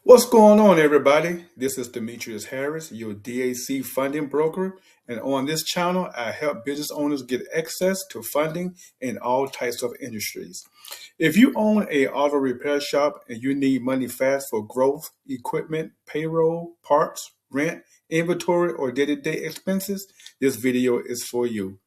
What's going on, everybody? This is Demetrius Harris, your DAC funding broker. And on this channel, I help business owners get access to funding in all types of industries. If you own a auto repair shop and you need money fast for growth, equipment, payroll, parts, rent, inventory, or day-to-day expenses, this video is for you.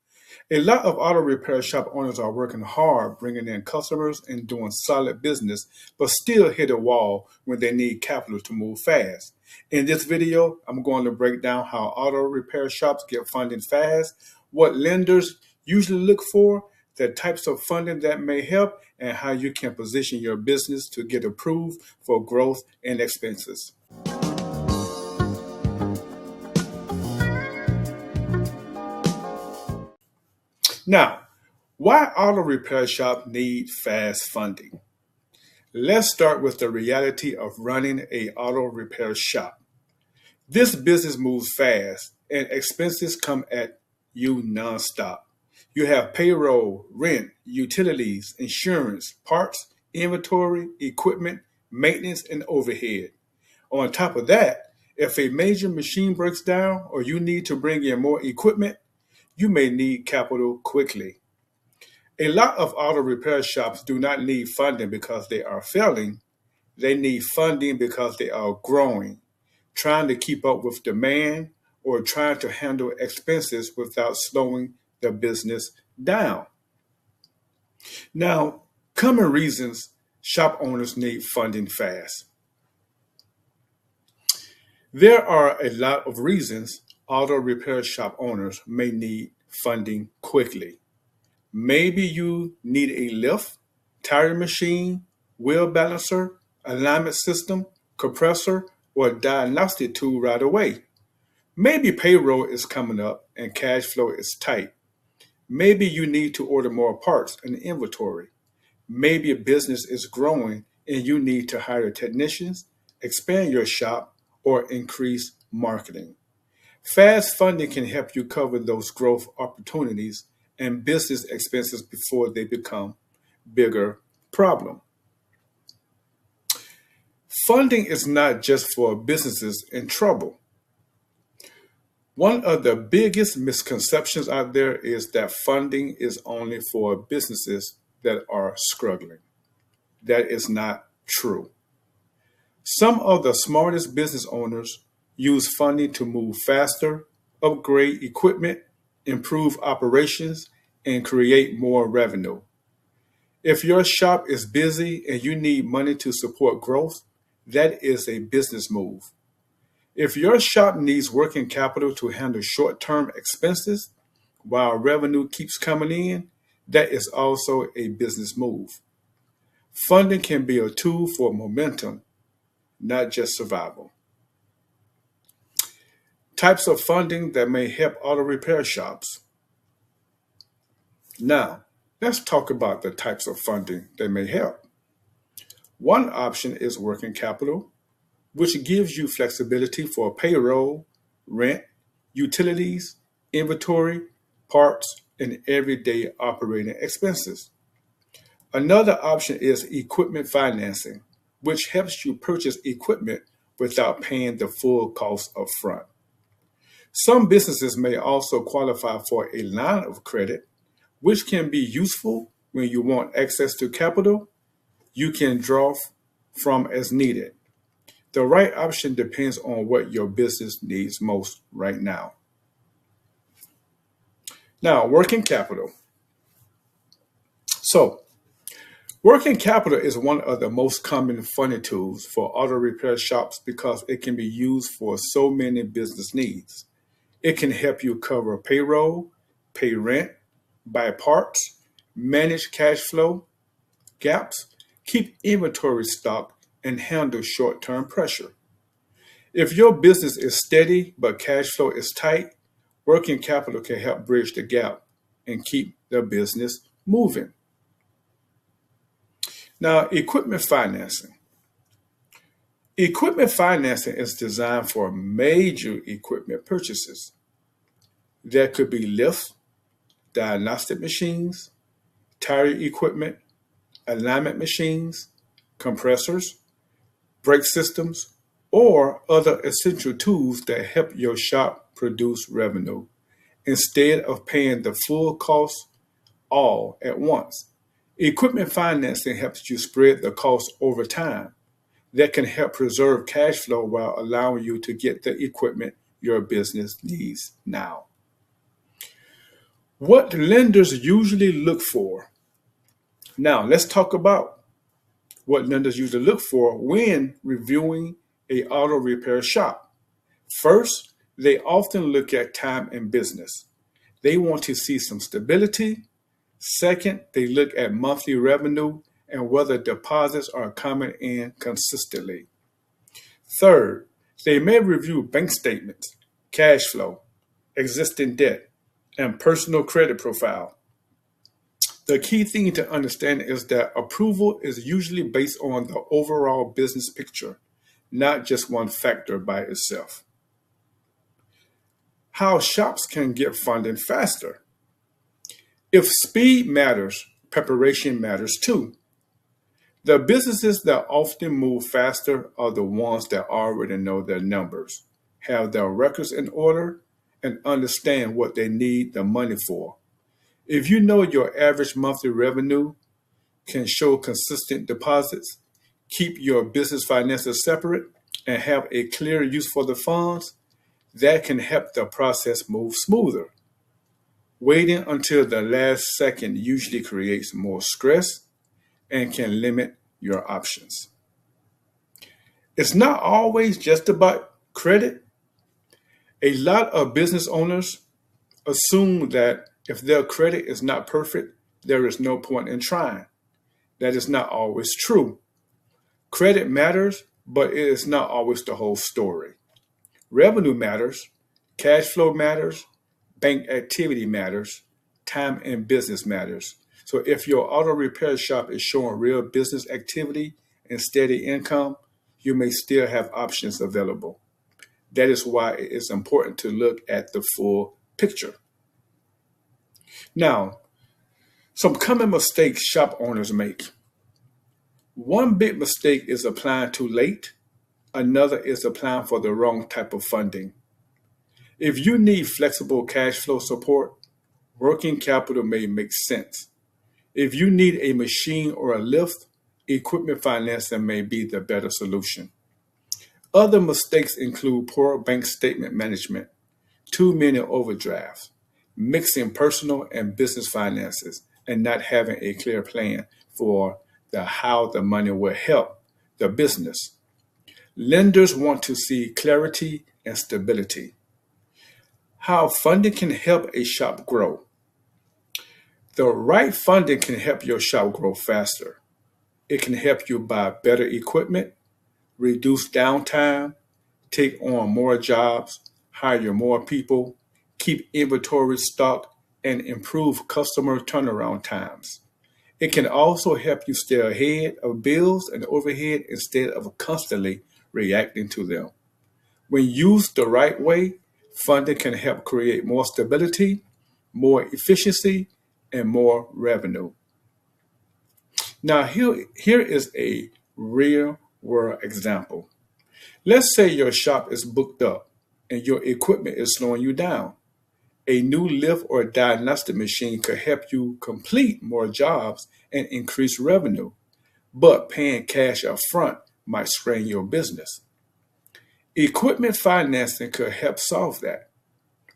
A lot of auto repair shop owners are working hard, bringing in customers and doing solid business, but still hit a wall when they need capital to move fast. In this video, I'm going to break down how auto repair shops get funding fast, what lenders usually look for, the types of funding that may help, and how you can position your business to get approved for growth and expenses. Now, why auto repair shops need fast funding? Let's start with the reality of running a auto repair shop. This business moves fast and expenses come at you nonstop. You have payroll, rent, utilities, insurance, parts, inventory, equipment, maintenance, and overhead. On top of that, if a major machine breaks down or you need to bring in more equipment, you may need capital quickly. A lot of auto repair shops do not need funding because they are failing. They need funding because they are growing, trying to keep up with demand, or trying to handle expenses without slowing the business down. Now, common reasons shop owners need funding fast. There are a lot of reasons auto repair shop owners may need funding quickly. Maybe you need a lift, tire machine, wheel balancer, alignment system, compressor, or diagnostic tool right away. Maybe payroll is coming up and cash flow is tight. Maybe you need to order more parts and inventory. Maybe a business is growing and you need to hire technicians, expand your shop, or increase marketing. Fast funding can help you cover those growth opportunities and business expenses before they become bigger problem. Funding is not just for businesses in trouble. One of the biggest misconceptions out there is that funding is only for businesses that are struggling. That is not true. Some of the smartest business owners use funding to move faster, upgrade equipment, improve operations, and create more revenue. If your shop is busy and you need money to support growth, that is a business move. If your shop needs working capital to handle short-term expenses while revenue keeps coming in, that is also a business move. Funding can be a tool for momentum, not just survival. Types of funding that may help auto repair shops. Now, let's talk about the types of funding that may help. One option is working capital, which gives you flexibility for payroll, rent, utilities, inventory, parts, and everyday operating expenses. Another option is equipment financing, which helps you purchase equipment without paying the full cost up front. Some businesses may also qualify for a line of credit, which can be useful when you want access to capital you can draw from as needed. The right option depends on what your business needs most right now. Now, working capital. So, working capital is one of the most common funding tools for auto repair shops because it can be used for so many business needs. It can help you cover payroll, pay rent, buy parts, manage cash flow gaps, keep inventory stocked, and handle short-term pressure. If your business is steady but cash flow is tight, working capital can help bridge the gap and keep the business moving. Now, equipment financing. Equipment financing is designed for major equipment purchases. There could be lifts, diagnostic machines, tire equipment, alignment machines, compressors, brake systems, or other essential tools that help your shop produce revenue instead of paying the full cost all at once. Equipment financing helps you spread the cost over time. That can help preserve cash flow while allowing you to get the equipment your business needs now. What lenders usually look for. Now, let's talk about what lenders usually look for when reviewing a auto repair shop. First, they often look at time and business. They want to see some stability. Second, they look at monthly revenue and whether deposits are coming in consistently. Third, they may review bank statements, cash flow, existing debt, and personal credit profile. The key thing to understand is that approval is usually based on the overall business picture, not just one factor by itself. How shops can get funding faster. If speed matters, preparation matters too. The businesses that often move faster are the ones that already know their numbers, have their records in order, and understand what they need the money for. If you know your average monthly revenue, can show consistent deposits, keep your business finances separate, and have a clear use for the funds, that can help the process move smoother. Waiting until the last second usually creates more stress and can limit your options. It's not always just about credit. A lot of business owners assume that if their credit is not perfect, there is no point in trying. That is not always true. Credit matters, but it is not always the whole story. Revenue matters, cash flow matters, bank activity matters, time and business matters. So if your auto repair shop is showing real business activity and steady income, you may still have options available. That is why it is important to look at the full picture. Now, some common mistakes shop owners make. One big mistake is applying too late. Another is applying for the wrong type of funding. If you need flexible cash flow support, working capital may make sense. If you need a machine or a lift, equipment financing may be the better solution. Other mistakes include poor bank statement management, too many overdrafts, mixing personal and business finances, and not having a clear plan for how the money will help the business. Lenders want to see clarity and stability. How funding can help a shop grow. The right funding can help your shop grow faster. It can help you buy better equipment, reduce downtime, take on more jobs, hire more people, keep inventory stocked, and improve customer turnaround times. It can also help you stay ahead of bills and overhead instead of constantly reacting to them. When used the right way, funding can help create more stability, more efficiency, and more revenue. Now, here is a real world example. Let's say your shop is booked up and your equipment is slowing you down. A new lift or diagnostic machine could help you complete more jobs and increase revenue, but paying cash up front might strain your business. Equipment financing could help solve that.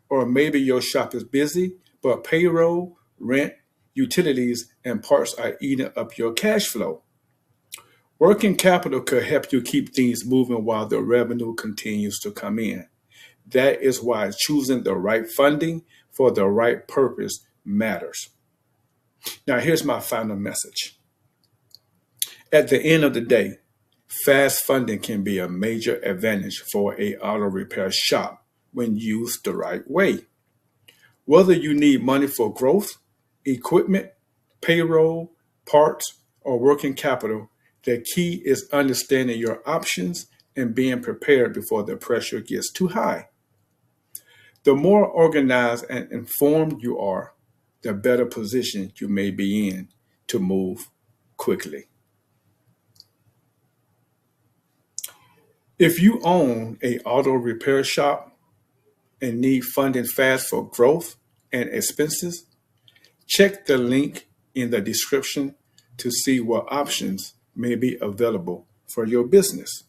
Or maybe your shop is busy, but payroll, rent, utilities, and parts are eating up your cash flow. Working capital could help you keep things moving while the revenue continues to come in. That is why choosing the right funding for the right purpose matters. Now, here's my final message. At the end of the day, fast funding can be a major advantage for a auto repair shop when used the right way. Whether you need money for growth, equipment, payroll, parts, or working capital, the key is understanding your options and being prepared before the pressure gets too high. The more organized and informed you are, the better position you may be in to move quickly. If you own a auto repair shop and need funding fast for growth and expenses, check the link in the description to see what options may be available for your business.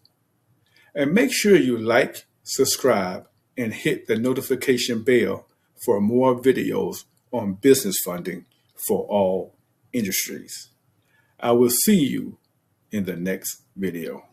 And make sure you like, subscribe, and hit the notification bell for more videos on business funding for all industries. I will see you in the next video.